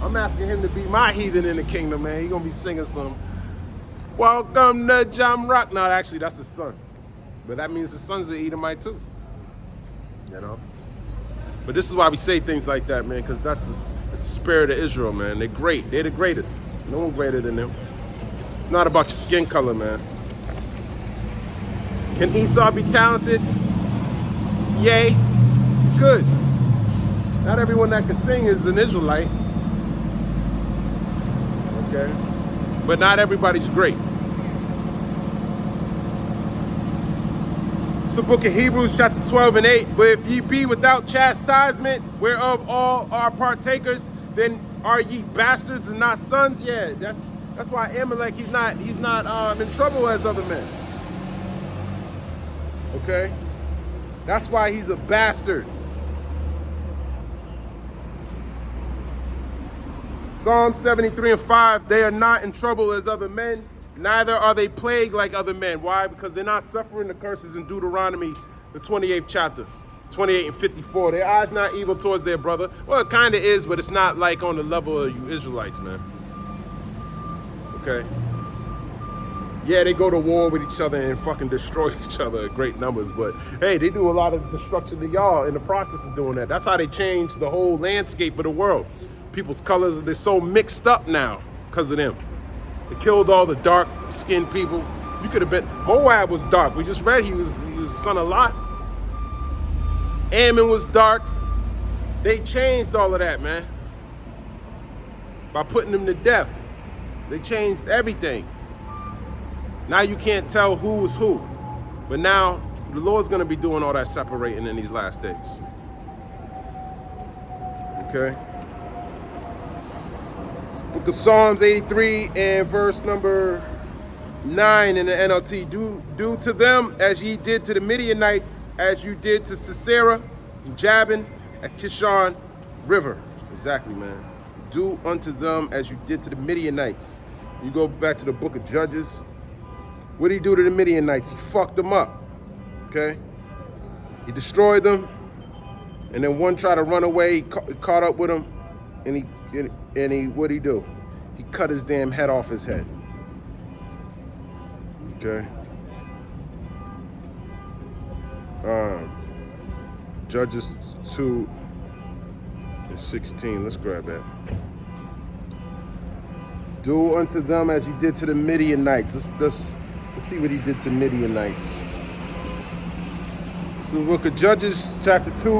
I'm asking him to be my heathen in the kingdom, man. He's gonna be singing some "Welcome to Jamrock." No, actually, that's his son. But that means his son's an Edomite too. You know? But this is why we say things like that, man, because that's the spirit of Israel, man. They're great. They're the greatest. No one greater than them. It's not about your skin color, man. Can Esau be talented? Yay. Good. Not everyone that can sing is an Israelite. Okay? But not everybody's great. It's the book of Hebrews, chapter 12 and 8. But if ye be without chastisement, whereof all are partakers, then are ye bastards and not sons? Yeah, that's why Amalek, he's not in trouble as other men. Okay? That's why he's a bastard. Psalm 73 and 5, they are not in trouble as other men, neither are they plagued like other men. Why? Because they're not suffering the curses in Deuteronomy, the 28th chapter, 28 and 54. Their eyes not evil towards their brother. Well, it kind of is, but it's not like on the level of you Israelites, man. Okay? Yeah, they go to war with each other and fucking destroy each other in great numbers, but hey, they do a lot of destruction to y'all in the process of doing that. That's how they change the whole landscape of the world. People's colors, they're so mixed up now because of them. They killed all the dark-skinned people. You could have been, Moab was dark. We just read he was son of Lot. Ammon was dark. They changed all of that, man. by putting them to death. They changed everything. Now you can't tell who was who. But now the Lord's going to be doing all that separating in these last days. Okay? Book of Psalms 83 and verse number 9 in the NLT. Do to them as ye did to the Midianites, as you did to Sisera and Jabin at Kishon River. Exactly, man. Do unto them as you did to the Midianites. You go back to the book of Judges. What did he do to the Midianites? He fucked them up. Okay? He destroyed them. And then one tried to run away. He caught up with him. And he what'd he do? He cut his damn head off his head. Okay? Judges 2 and 16. Let's grab that. Do unto them as you did to the Midianites. Let's see what he did to Midianites. So the book of Judges, chapter 2,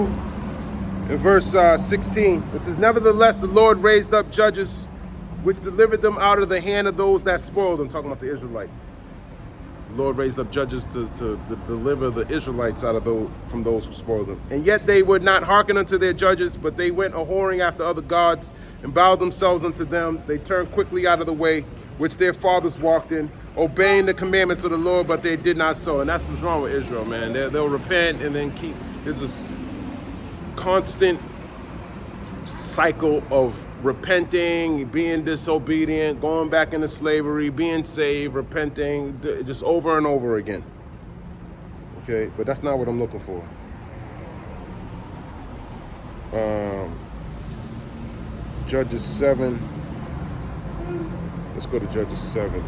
and verse 16. It says, nevertheless, the Lord raised up judges, which delivered them out of the hand of those that spoiled them. Talking about the Israelites. The Lord raised up judges to deliver the Israelites out of from those who spoiled them. And yet they would not hearken unto their judges, but they went a-whoring after other gods and bowed themselves unto them. They turned quickly out of the way which their fathers walked in, obeying the commandments of the Lord, but they did not so. And that's what's wrong with Israel, man. They'll repent and then there's this constant cycle of repenting, being disobedient, going back into slavery, being saved, repenting, just over and over again. Okay, but that's not what I'm looking for. Judges 7. Let's go to Judges 7.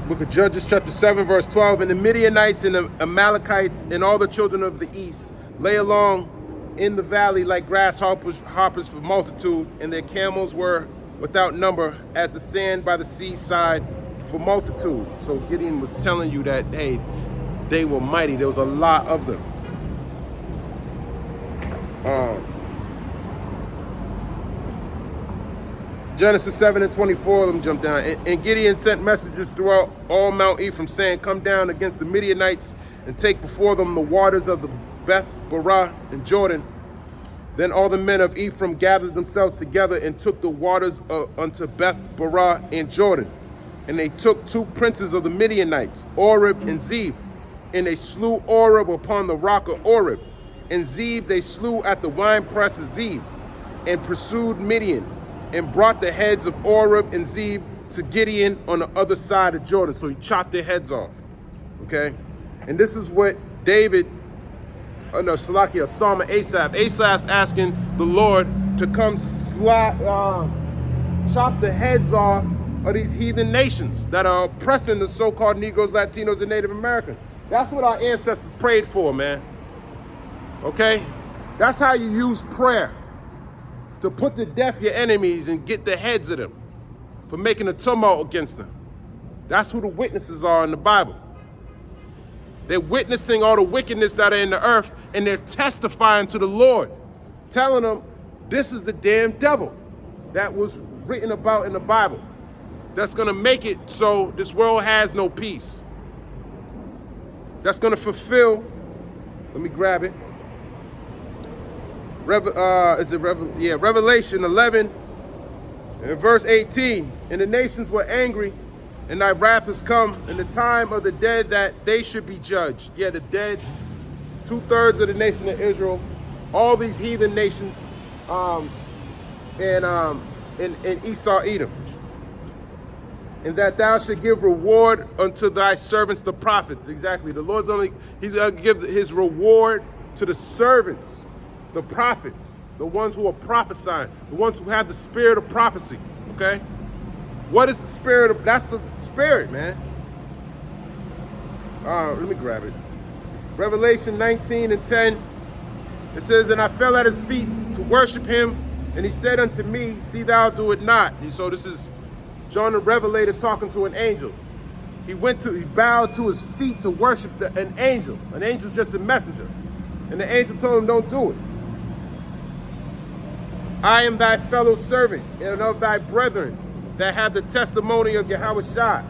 Book of Judges, chapter 7, verse 12. And the Midianites and the Amalekites and all the children of the east lay along in the valley like grasshoppers for multitude, and their camels were without number as the sand by the seaside for multitude. So Gideon was telling you that, hey, they were mighty. There was a lot of them. Genesis 7 and 24, let me jump down. And Gideon sent messages throughout all Mount Ephraim, saying, come down against the Midianites and take before them the waters of the Beth Barah and Jordan. Then all the men of Ephraim gathered themselves together and took the waters unto Beth Barah and Jordan. And they took 2 princes of the Midianites, Oreb and Zeb. And they slew Oreb upon the rock of Oreb. And Zeb they slew at the winepress of Zeb, and pursued Midian, and brought the heads of Oreb and Zeb to Gideon on the other side of Jordan. So he chopped their heads off. Okay? And this is what David, Psalm of Asaph. Asaph's asking the Lord to come chop the heads off of these heathen nations that are oppressing the so-called Negroes, Latinos, and Native Americans. That's what our ancestors prayed for, man. Okay? That's how you use prayer. To put to death your enemies and get the heads of them for making a tumult against them. That's who the witnesses are in the Bible. They're witnessing all the wickedness that are in the earth, and they're testifying to the Lord, telling them this is the damn devil that was written about in the Bible that's going to make it so this world has no peace. That's going to fulfill, let me grab it. Revelation 11 and verse 18. And the nations were angry, and thy wrath has come, in the time of the dead that they should be judged. Yeah, the dead, 2/3 of the nation of Israel, all these heathen nations, in Esau, Edom. And that thou should give reward unto thy servants, the prophets. Exactly. The Lord's he's going to give his reward to the servants, the prophets, the ones who are prophesying, the ones who have the spirit of prophecy, okay? What is the spirit of, that's the spirit, man. Let me grab it. Revelation 19 and 10, it says, and I fell at his feet to worship him, and he said unto me, see thou do it not. And so this is John the Revelator talking to an angel. He bowed to his feet to worship an angel. An angel's just a messenger. And the angel told him, don't do it. I am thy fellow servant and of thy brethren that have the testimony of Yahushua.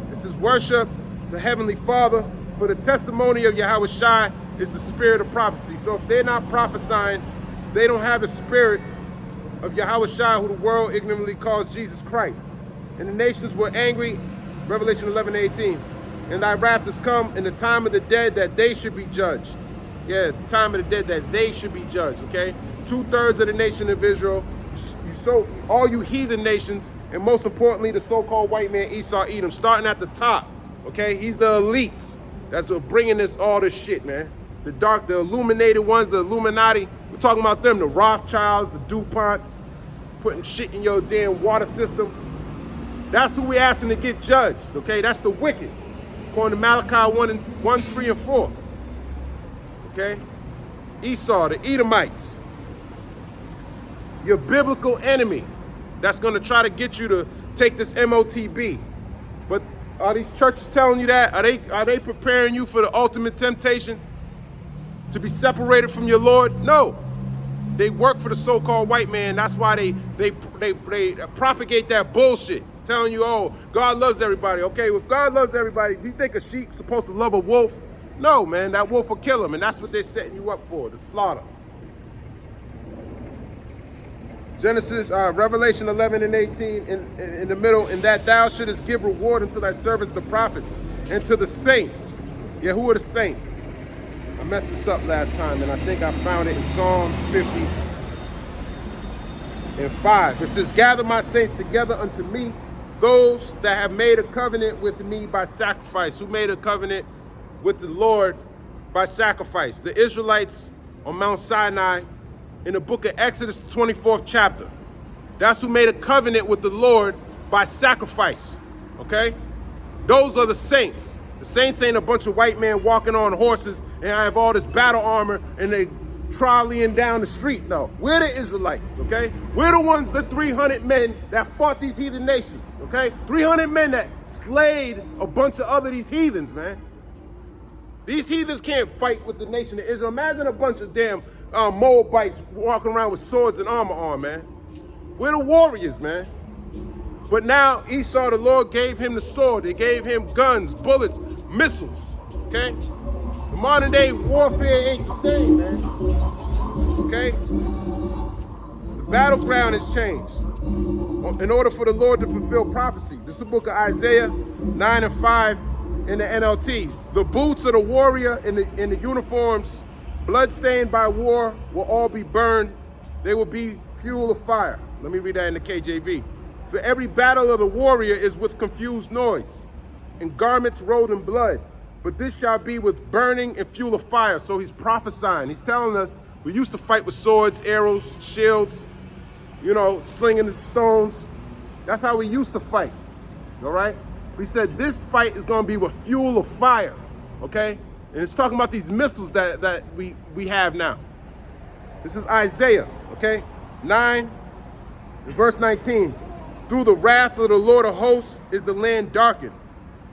This is worship the Heavenly Father, for the testimony of Yahushua is the spirit of prophecy. So if they're not prophesying, they don't have the spirit of Yahushua, who the world ignorantly calls Jesus Christ. And the nations were angry, Revelation 11:18. And thy wrath is come in the time of the dead that they should be judged. Yeah, the time of the dead that they should be judged, okay? 2/3 of the nation of Israel, so all you heathen nations, and most importantly, the so-called white man Esau Edom, starting at the top, okay? He's the elites that's what bringing all this shit, man. The illuminated ones, the Illuminati, we're talking about them, the Rothschilds, the DuPonts, putting shit in your damn water system. That's who we're asking to get judged, okay? That's the wicked, according to Malachi 1, 3, and 4, okay? Esau, the Edomites, your biblical enemy that's going to try to get you to take this MOTB. But are these churches telling you that? Are they preparing you for the ultimate temptation to be separated from your Lord? No. They work for the so-called white man. That's why they propagate that bullshit, telling you, oh, God loves everybody. Okay, if God loves everybody, do you think a sheep's supposed to love a wolf? No, man, that wolf will kill him, and that's what they're setting you up for, the slaughter. Revelation 11 and 18 in the middle, and that thou shouldest give reward unto thy servants the prophets and to the saints. Yeah, who are the saints? I messed this up last time, and I think I found it in Psalms 50 and 5. It says, gather my saints together unto me, those that have made a covenant with me by sacrifice. Who made a covenant with the Lord by sacrifice? The Israelites on Mount Sinai, in the book of Exodus, the 24th chapter. That's who made a covenant with the Lord by sacrifice, okay? Those are the saints. The saints ain't a bunch of white men walking on horses and I have all this battle armor and they trolleying down the street. No, we're the Israelites, okay? We're the ones, the 300 men that fought these heathen nations, okay? 300 men that slayed a bunch of these heathens, man. These heathens can't fight with the nation of Israel. Imagine a bunch of damn Moabites walking around with swords and armor on, man. We're the warriors, man. But now Esau, the Lord gave him the sword. They gave him guns, bullets, missiles, okay? The modern day warfare ain't the same, man, okay? The battleground has changed in order for the Lord to fulfill prophecy. This is the book of Isaiah 9 and 5 in the NLT. The boots of the warrior in the uniforms, bloodstained by war, will all be burned. They will be fuel of fire. Let me read that in the KJV. For every battle of the warrior is with confused noise, and garments rolled in blood. But this shall be with burning and fuel of fire. So he's prophesying. He's telling us we used to fight with swords, arrows, shields, you know, slinging the stones. That's how we used to fight, all right? We said this fight is going to be with fuel of fire, okay? And it's talking about these missiles that we have now. This is Isaiah, okay? 9, verse 19. Through the wrath of the Lord of hosts is the land darkened,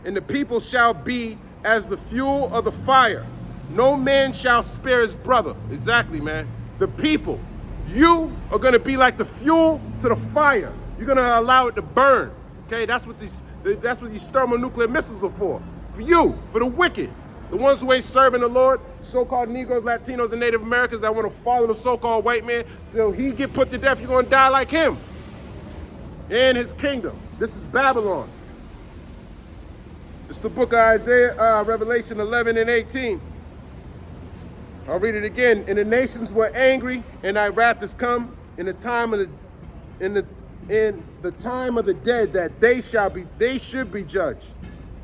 and the people shall be as the fuel of the fire. No man shall spare his brother. Exactly, man. The people, you are going to be like the fuel to the fire. You're going to allow it to burn, okay? That's what these thermonuclear missiles are for you, for the wicked. The ones who ain't serving the Lord, so-called Negroes, Latinos, and Native Americans that want to follow the so-called white man till he get put to death, you're going to die like him in his kingdom. This is Babylon. It's the book of Isaiah, Revelation 11 and 18. I'll read it again. And the nations were angry, and thy wrath is come in the time of the time of the dead, that they should be judged,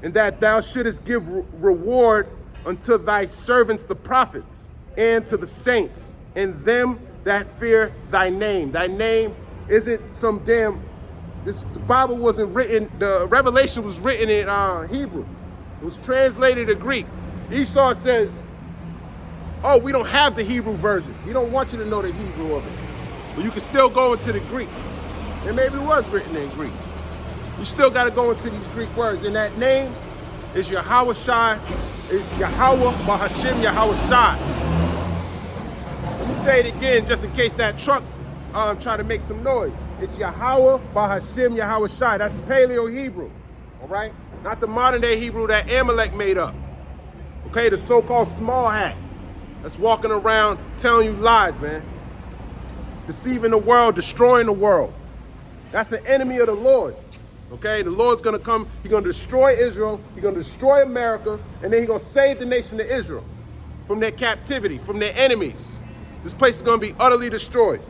and that thou shouldest give reward unto thy servants the prophets, and to the saints, and them that fear thy name. Thy name isn't some damn, the Bible wasn't written, the Revelation was written in Hebrew. It was translated to Greek. Esau says, oh, we don't have the Hebrew version. He don't want you to know the Hebrew of it. But you can still go into the Greek. And maybe it was written in Greek. You still got to go into these Greek words. And that name is Yahushua, is Yahweh Bahashim Yahushua. Let me say it again just in case that truck try to make some noise. It's Yahweh, Bahashim, Yahweh Shai. That's the Paleo Hebrew, all right? Not the modern day Hebrew that Amalek made up. Okay, the so-called small hat that's walking around telling you lies, man. Deceiving the world, destroying the world. That's an enemy of the Lord. Okay, the Lord's gonna come, he's gonna destroy Israel, he's gonna destroy America, and then he's gonna save the nation of Israel from their captivity, from their enemies. This place is gonna be utterly destroyed.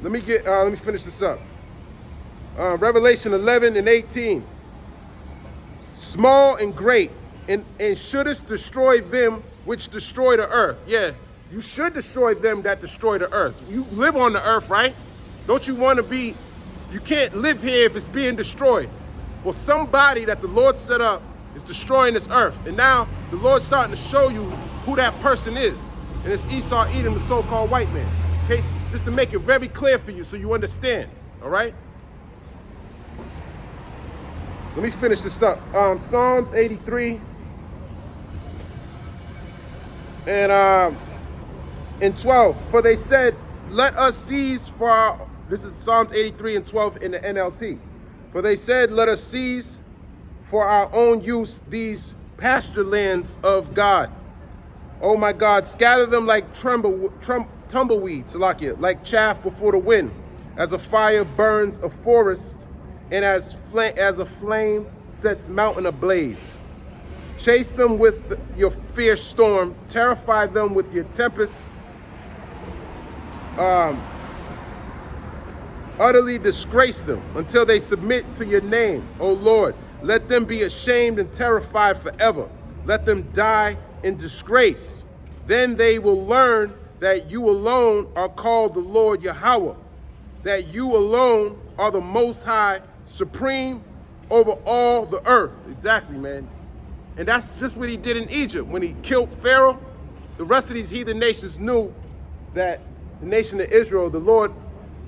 Let me finish this up. Revelation 11 and 18. Small and great, and shouldest destroy them which destroy the earth. Yeah, you should destroy them that destroy the earth. You live on the earth, right? Don't you want to be, you can't live here if it's being destroyed. Well, somebody that the Lord set up is destroying this earth. And now the Lord's starting to show you who that person is. And it's Esau Edom, the so-called white man. Okay, just to make it very clear for you so you understand, all right? Let me finish this up. Psalms 83 and 12. For they said, let us seize for our, this is Psalms 83 and 12 in the NLT. For they said, let us seize for our own use these pasture lands of God. Oh my God, scatter them like tumbleweeds, like chaff before the wind, as a fire burns a forest, and as a flame sets mountain ablaze. Chase them with your fierce storm, terrify them with your tempest. Utterly disgrace them until they submit to your name, O Lord. Let them be ashamed and terrified forever. Let them die in disgrace. Then they will learn that you alone are called the Lord Yahweh, that you alone are the Most High, supreme over all the earth. Exactly, man. And that's just what he did in Egypt. When he killed Pharaoh, the rest of these heathen nations knew that the nation of Israel, the Lord,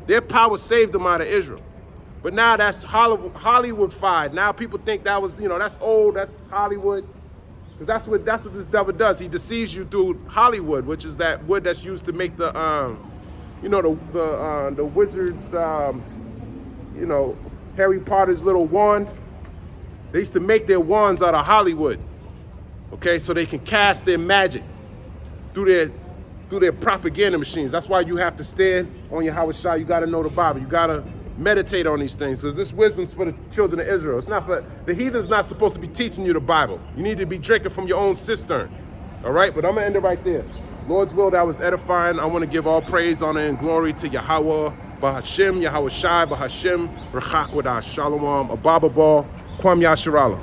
their power saved them out of Israel. But now that's Hollywood-fied. Now people think that was, that's old, that's Hollywood. Because that's what this devil does. He deceives you through Hollywood, which is that wood that's used to make the wizards, Harry Potter's little wand. They used to make their wands out of Hollywood, okay, so they can cast their magic through their propaganda machines. That's why you have to stand on your Yahweh Shai. You got to know the Bible. You got to meditate on these things. So this wisdom's for the children of Israel. It's not for the heathen's. Not supposed to be teaching you the Bible. You need to be drinking from your own cistern. All right, but I'm gonna end it right there. Lord's will, that was edifying. I want to give all praise, honor, and glory to Yahweh, Bahashim, Yahweh Shai, Bahashim, Rechak Wadash, Shalom, Ababa Kwam Yasharala.